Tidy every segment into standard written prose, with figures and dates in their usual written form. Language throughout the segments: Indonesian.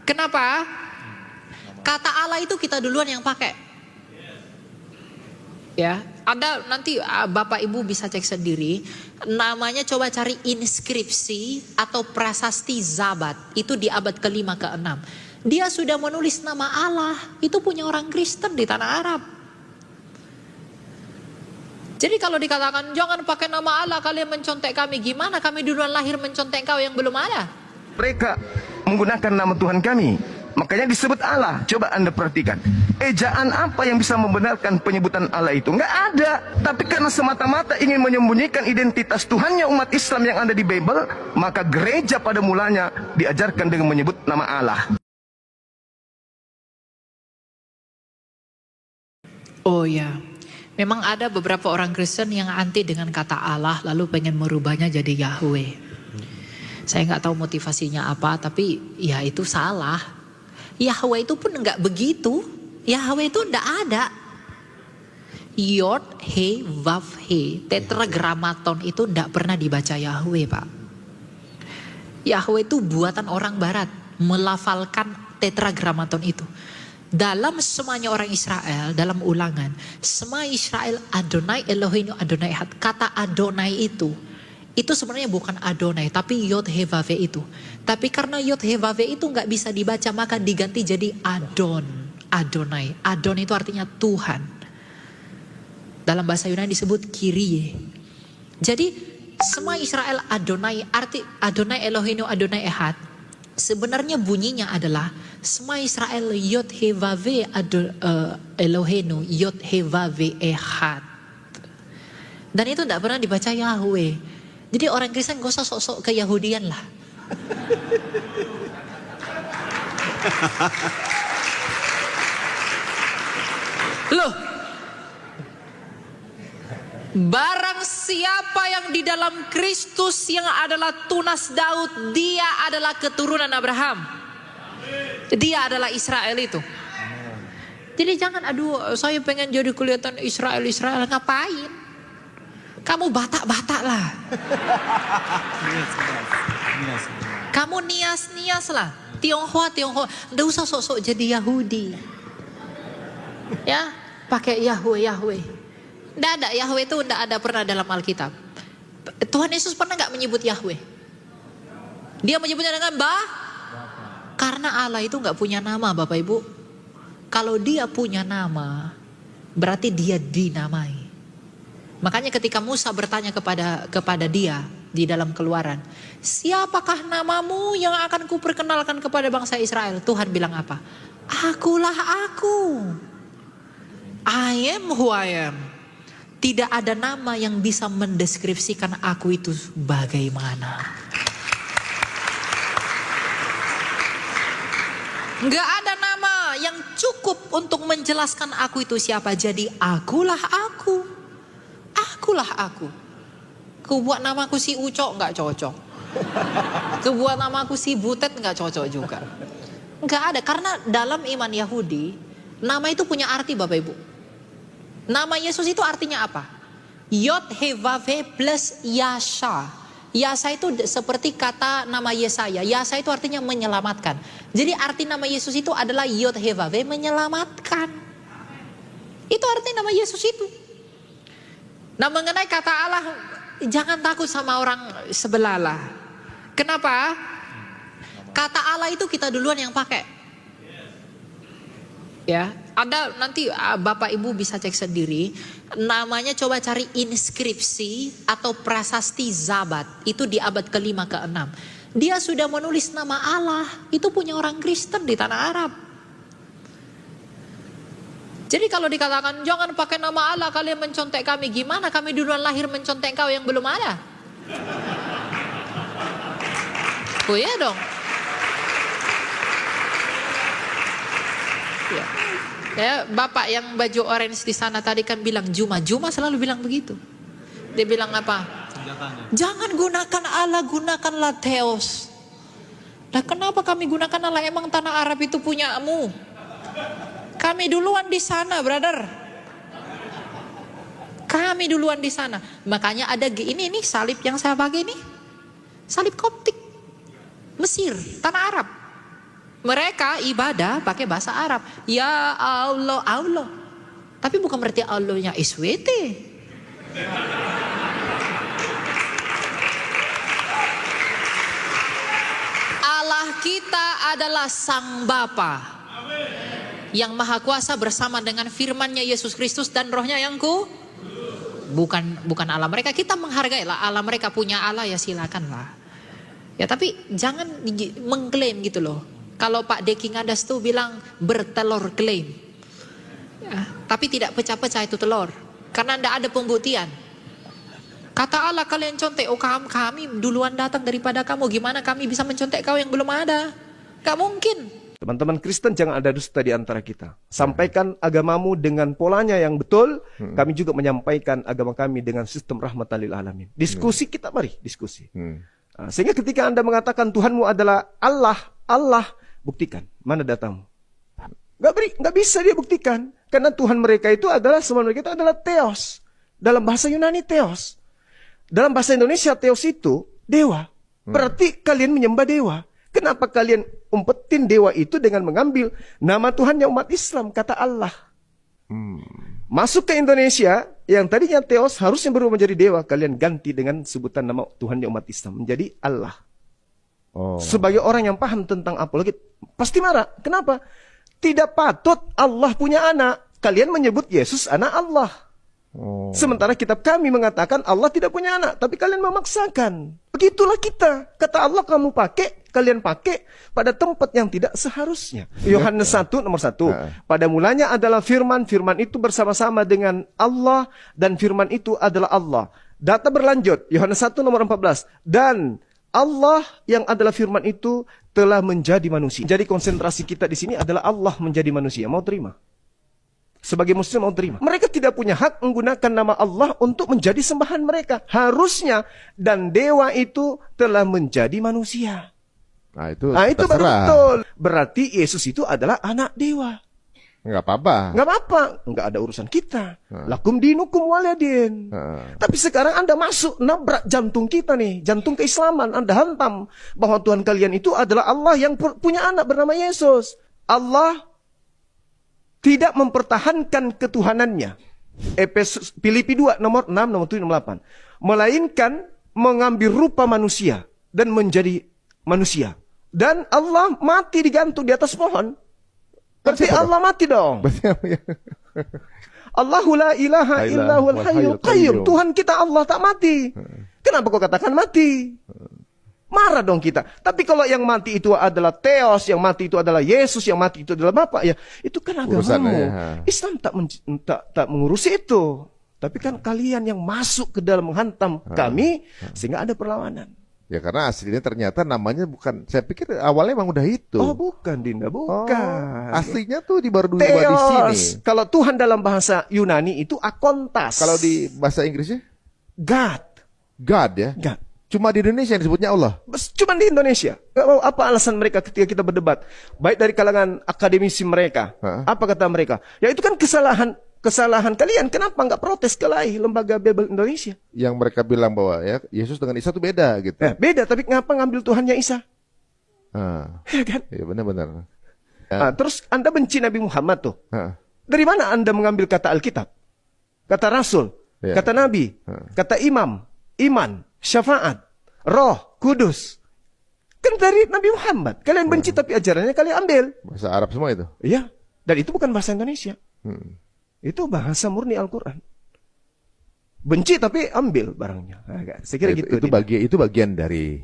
Kenapa? Kata Allah itu kita duluan yang pakai. Ya, Anda nanti Bapak Ibu bisa cek sendiri. Namanya coba cari inskripsi atau prasasti Zabat. Itu di abad ke-5 ke-6. Dia sudah menulis nama Allah. Itu punya orang Kristen di tanah Arab. Jadi kalau dikatakan jangan pakai nama Allah, kalian mencontek kami. Gimana kami duluan lahir mencontek kau yang belum ada? Mereka menggunakan nama Tuhan kami, makanya disebut Allah. Coba Anda perhatikan, ejaan apa yang bisa membenarkan penyebutan Allah itu? Nggak ada. Tapi karena semata-mata ingin menyembunyikan identitas Tuhannya umat Islam yang ada di Bible, maka gereja pada mulanya diajarkan dengan menyebut nama Allah. Oh ya, memang ada beberapa orang Kristen yang anti dengan kata Allah, lalu pengen merubahnya jadi Yahweh. Saya nggak tahu motivasinya apa, tapi ya itu salah. Yahweh itu pun nggak begitu. Yahweh itu nggak ada. Yod, He, Vav, He. Tetragrammaton itu nggak pernah dibaca Yahweh, Pak. Yahweh itu buatan orang Barat, melafalkan tetragrammaton itu. Dalam semuanya orang Israel, dalam Ulangan, semua Israel Adonai Eloheinu Adonai Echad. Kata Adonai itu sebenarnya bukan Adonai, tapi Yod He Vav He itu. Tapi karena Yod He Vav He itu nggak bisa dibaca, maka diganti jadi Adonai. Adon itu artinya Tuhan. Dalam bahasa Yunani disebut Kyrie. Jadi semua Israel Adonai, arti Adonai Eloheinu Adonai Echad. Sebenarnya bunyinya adalah semua Israel Yod He Vav He Eloheinu Yod He Vav He Echad. Dan itu tidak pernah dibaca Yahweh. Jadi orang Kristen gak usah sok-sok ke Yahudian lah. Loh, barang siapa yang di dalam Kristus yang adalah tunas Daud, dia adalah keturunan Abraham. Dia adalah Israel itu. Jadi jangan saya pengen jadi kelihatan Israel, ngapain? Kamu Batak lah. Kamu nias lah. Tionghoa. Nggak usah sok-sok jadi Yahudi. Ya, pakai Yahweh. Nggak ada, Yahweh itu nggak ada pernah dalam Alkitab. Tuhan Yesus pernah nggak menyebut Yahweh? Dia menyebutnya dengan karena Allah itu nggak punya nama, Bapak Ibu. Kalau dia punya nama, berarti dia dinamai. Makanya ketika Musa bertanya kepada dia di dalam Keluaran, siapakah namamu yang akan kuperkenalkan kepada bangsa Israel? Tuhan bilang apa? Akulah aku. I am who I am. Tidak ada nama yang bisa mendeskripsikan aku itu bagaimana. Gak ada nama yang cukup untuk menjelaskan aku itu siapa. Jadi akulah aku. Akulah aku. Kebuat namaku si Ucok gak cocok. Kebuat namaku si Butet gak cocok juga. Gak ada, karena dalam iman Yahudi, nama itu punya arti Bapak Ibu. Nama Yesus itu artinya apa? Yod He Vav He plus Yasha. Yasha itu seperti kata nama Yesaya. Yasha itu artinya menyelamatkan. Jadi arti nama Yesus itu adalah Yod He Vav He, menyelamatkan. Itu arti nama Yesus itu. Nah, mengenai kata Allah, jangan takut sama orang sebelah lah. Kenapa? Kata Allah itu kita duluan yang pakai. Ya, Anda nanti Bapak Ibu bisa cek sendiri. Namanya coba cari inskripsi atau prasasti Zabat. Itu di abad ke-5 ke-6. Dia sudah menulis nama Allah. Itu punya orang Kristen di tanah Arab. Jadi kalau dikatakan jangan pakai nama Allah, kalian mencontek kami. Gimana kami duluan lahir mencontek kau yang belum ada? Oh iya dong. Ya, Bapak yang baju orange di sana tadi kan bilang Juma selalu bilang begitu. Dia bilang apa? Jangan gunakan Allah, gunakanlah Theos. Nah, kenapa kami gunakan Allah? Emang tanah Arab itu punyamu? Kami duluan di sana, brother. Kami duluan di sana. Makanya ada ini salib yang saya pakai ini. Salib Koptik. Mesir, tanah Arab. Mereka ibadah pakai bahasa Arab. Ya Allah, Allah. Tapi bukan berarti Allahnya SWT. Allah kita adalah Sang Bapa yang Maha Kuasa bersama dengan firman-Nya Yesus Kristus dan Roh-Nya yang bukan Allah mereka. Kita menghargai lah Allah mereka, punya Allah ya silakanlah. Ya tapi jangan mengklaim gitu loh. Kalau Pak Deki Ngadas tuh bilang bertelur klaim. Ya, tapi tidak pecah-pecah itu telur. Karena tidak ada pembuktian. Kata Allah kalian contek, oh kami duluan datang daripada kamu. Gimana kami bisa mencontek kau yang belum ada? Gak mungkin. Teman-teman Kristen, jangan ada dusta di antara kita. Sampaikan agamamu dengan polanya yang betul. Kami juga menyampaikan agama kami dengan sistem rahmatan lil alamin. Diskusi kita, mari diskusi. Sehingga ketika Anda mengatakan Tuhanmu adalah Allah, Allah, buktikan mana datamu. Gak bisa dia buktikan. Karena Tuhan mereka itu adalah, semua mereka itu adalah Theos. Dalam bahasa Yunani Theos. Dalam bahasa Indonesia Theos itu dewa. Berarti kalian menyembah dewa. Kenapa kalian umpetin dewa itu dengan mengambil nama Tuhannya umat Islam, kata Allah. Masuk ke Indonesia, yang tadinya Theos harusnya berubah menjadi dewa, kalian ganti dengan sebutan nama Tuhannya umat Islam menjadi Allah. Sebagai orang yang paham tentang apologi, pasti marah. Kenapa? Tidak patut Allah punya anak. Kalian menyebut Yesus anak Allah. Sementara kitab kami mengatakan Allah tidak punya anak, tapi kalian memaksakan. Begitulah kita. Kata Allah kamu pakai, kalian pakai pada tempat yang tidak seharusnya. Yohanes 1 nomor 1. Pada mulanya adalah firman, firman itu bersama-sama dengan Allah, dan firman itu adalah Allah. Data berlanjut, Yohanes 1 nomor 14. Dan Allah yang adalah firman itu telah menjadi manusia. Jadi konsentrasi kita di sini adalah Allah menjadi manusia. Mau terima? Sebagai muslim mau terima. Mereka tidak punya hak menggunakan nama Allah untuk menjadi sembahan mereka. Harusnya. Dan dewa itu telah menjadi manusia. Nah itu baru betul. Berarti Yesus itu adalah anak dewa. Nggak apa-apa. Nggak apa-apa. Nggak ada urusan kita. Lakum dinukum waliyadin. Tapi sekarang Anda masuk, nabrak jantung kita nih. Jantung keislaman. Anda hantam bahwa Tuhan kalian itu adalah Allah yang punya anak bernama Yesus. Allah tidak mempertahankan ketuhanannya. Filipi 2 nomor 6, nomor 7, nomor 8. Melainkan mengambil rupa manusia dan menjadi manusia. Dan Allah mati digantung di atas pohon. Berarti Allah mati dong. Allahu la ilaha illahul hayyul qayyum. Tuhan kita Allah tak mati. Kenapa kau katakan mati? Marah dong kita. Tapi kalau yang mati itu adalah Theos, yang mati itu adalah Yesus, yang mati itu adalah Bapa, ya itu kan agamamu. Islam tak mengurusi itu. Tapi kan kalian yang masuk ke dalam menghantam kami, sehingga ada perlawanan. Ya karena aslinya ternyata namanya bukan, saya pikir awalnya emang udah itu. Oh bukan Dinda, bukan. Aslinya tuh di baru di sini. Kalau Tuhan dalam bahasa Yunani itu akontas. Kalau di bahasa Inggrisnya? God. God ya? God. Cuma di Indonesia yang disebutnya Allah. Cuma di Indonesia. Apa alasan mereka ketika kita berdebat? Baik dari kalangan akademisi mereka. Apa kata mereka? Ya itu kan kesalahan kalian. Kenapa nggak protes ke lembaga Bible Indonesia? Yang mereka bilang bahwa ya Yesus dengan Isa itu beda gitu. Beda, tapi ngapa ngambil Tuhannya Isa? Ya kan? Iya benar-benar. Terus Anda benci Nabi Muhammad tuh. Dari mana Anda mengambil kata Alkitab? Kata Rasul, kata Nabi, kata Imam, Iman, Syafaat, Roh, Kudus. Kan dari Nabi Muhammad. Kalian benci tapi ajarannya kalian ambil. Bahasa Arab semua itu? Iya. Dan itu bukan bahasa Indonesia. Itu bahasa murni Al-Quran. Benci tapi ambil barangnya. Saya kira gitu. Itu bagian dari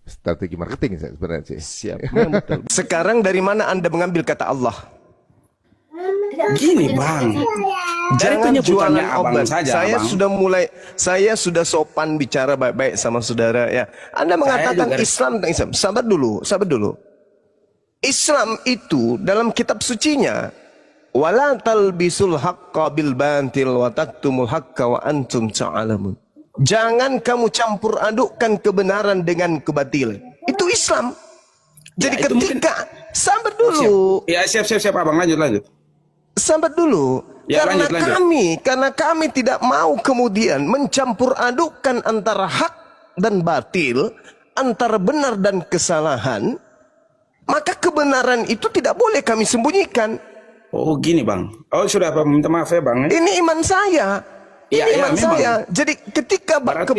strategi marketing sebenarnya sih. Siap. Betul. Sekarang dari mana Anda mengambil kata Allah? Gini bang, jangan jualan obat. Saja, saya sudah sopan bicara baik-baik sama saudara ya. Anda mengatakan Islam tentang Islam. Sabar dulu. Islam itu dalam kitab sucinya, wala talbisul haqqa bil batil wa taktumul haqqa wa antum ta'lamun. Jangan kamu campur adukkan kebenaran dengan kebatilan. Itu Islam. Jadi ya, ketika sabar dulu. Siap abang, lanjut. Sabar dulu. Ya, karena lanjut. karena kami tidak mau kemudian mencampur adukkan antara hak dan batil, antara benar dan kesalahan. Maka kebenaran itu tidak boleh kami sembunyikan. Oh gini bang. Oh sudah Pak, minta maaf ya bang. Ini iman saya. Iya, Ini iman memang. saya. Jadi ketika Berarti-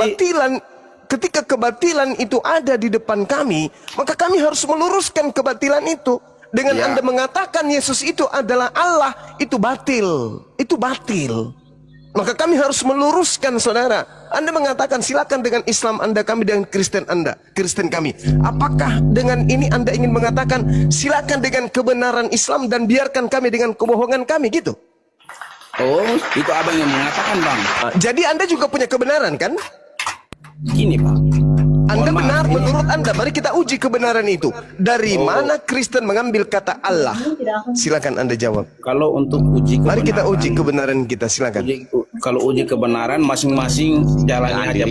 kebatilan itu ada di depan kami, maka kami harus meluruskan kebatilan itu. Dengan Ya. Anda mengatakan Yesus itu adalah Allah, itu batil. Itu batil. Maka kami harus meluruskan, saudara. Anda mengatakan silakan dengan Islam Anda, kami dengan Kristen Anda, Kristen kami. Apakah dengan ini Anda ingin mengatakan silakan dengan kebenaran Islam dan biarkan kami dengan kebohongan kami gitu? Oh itu abang yang mengatakan bang. Jadi Anda juga punya kebenaran kan? Gini bang. Anda Mohon benar maaf, ini- menurut Anda. Mari kita uji kebenaran itu. Dari mana Kristen mengambil kata Allah? Silakan Anda jawab. Kalau untuk uji kebenaran. Mari kita uji kebenaran kita, silakan. Kalau uji kebenaran masing-masing jalannya aja.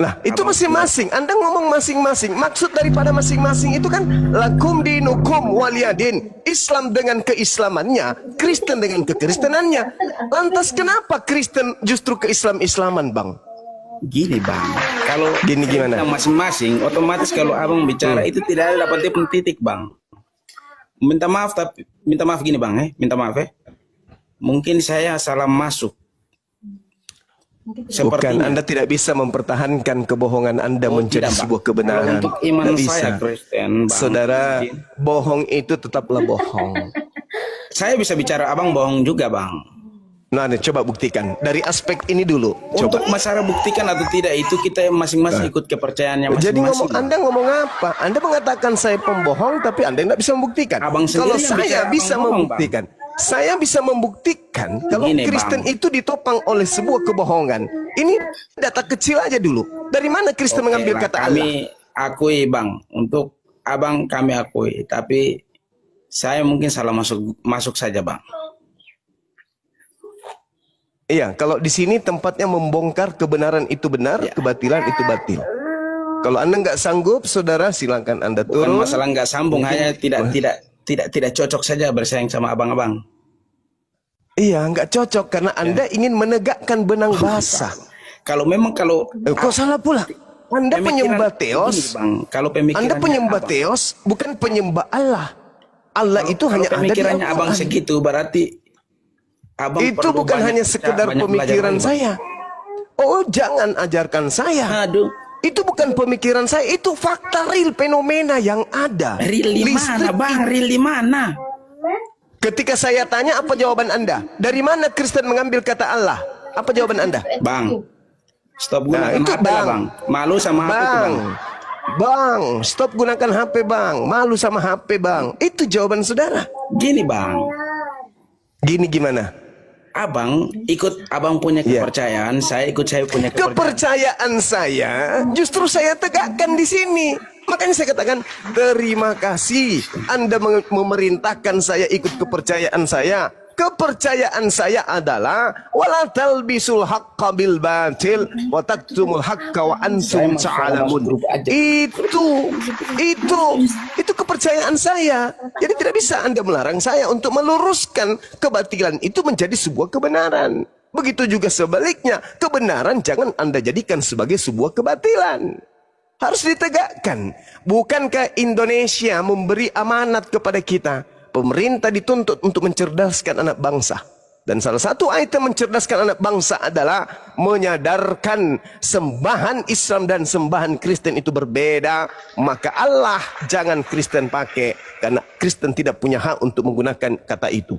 Nah, itu masing-masing. Anda ngomong masing-masing. Maksud daripada masing-masing itu kan lakum dinukum waliyadin. Islam dengan keislamannya, Kristen dengan kekristenannya. Lantas kenapa Kristen justru keislam-islaman, Bang? Gini bang, kalau Gini gimana? kita masing-masing, otomatis kalau abang bicara itu tidak ada dapat titik bang. Minta maaf gini bang, minta maaf ya. Mungkin saya salah masuk. Bukan, Sepertinya. Anda tidak bisa mempertahankan kebohongan Anda Oh, menjadi tidak, Bang. sebuah kebenaran. Kalau untuk iman Nggak saya bisa. Kristen, Bang. Saudara, Mungkin. bohong itu tetaplah bohong. Saya bisa bicara abang bohong juga bang. Nah, coba buktikan. Dari aspek ini dulu. Untuk Coba. masalah buktikan atau tidak itu kita masing-masing ikut kepercayaannya masing-masing. Jadi ngomong, Bang. Anda ngomong apa? Anda mengatakan saya pembohong, tapi Anda tidak bisa membuktikan. Abang Kalau sendiri yang saya bicara bisa abang bohong, membuktikan, saya bisa membuktikan kalau Gini, Kristen Bang. itu ditopang oleh sebuah kebohongan. Ini data kecil aja dulu. Dari mana Kristen Oke, mengambil Bang. kata Kami Allah? akui bang, untuk abang kami akui, tapi saya mungkin salah masuk saja bang. Iya, kalau di sini tempatnya membongkar kebenaran itu benar, Ya. kebatilan itu batil. Kalau Anda nggak sanggup, saudara, silakan Anda Bukan turun. masalah nggak sambung, hanya tidak cocok saja bersaing sama abang-abang. Iya, nggak cocok karena Anda ingin menegakkan benang basah. Kalau memang kalau Kok salah pula? Anda penyembah Theos. Begini, Bang, kalau pemikirannya Anda penyembah abang, Theos, bukan penyembah Allah. Allah itu kalau hanya ada di pemikirannya abang Al-Quran. segitu berarti abang Itu perlu bukan banyak hanya baca, sekedar banyak belajar pemikiran lagi, Bang. saya. Oh, jangan ajarkan saya. Aduh, Itu bukan pemikiran saya, itu fakta real fenomena yang ada. real di mana Listrik bang? Real di mana? Ketika saya tanya, apa jawaban Anda? Dari mana Kristen mengambil kata Allah? Apa jawaban Anda? Bang, stop Nah, gunakan itu, HP lah, Bang. bang. Malu sama HP itu, bang. Bang, stop gunakan HP, Bang. Malu sama HP, Bang. Itu jawaban saudara. Gini bang, Gini gimana? abang ikut abang punya Iya. kepercayaan, saya ikut saya punya kepercayaan. Kepercayaan saya justru saya tegakkan di sini. Makanya saya katakan terima kasih Anda memerintahkan saya ikut kepercayaan saya. Kepercayaan saya adalah wala talbisul haqqo bil batil wa taktumul haqqo wa antum ta'lamun. Itu kepercayaan saya. Jadi tidak bisa Anda melarang saya untuk meluruskan kebatilan itu menjadi sebuah kebenaran. Begitu juga sebaliknya, kebenaran jangan Anda jadikan sebagai sebuah kebatilan. Harus ditegakkan. Bukankah Indonesia memberi amanat kepada kita? Pemerintah dituntut untuk mencerdaskan anak bangsa. Dan salah satu item mencerdaskan anak bangsa adalah menyadarkan sembahan Islam dan sembahan Kristen itu berbeda. Maka Allah jangan Kristen pakai. Karena Kristen tidak punya hak untuk menggunakan kata itu.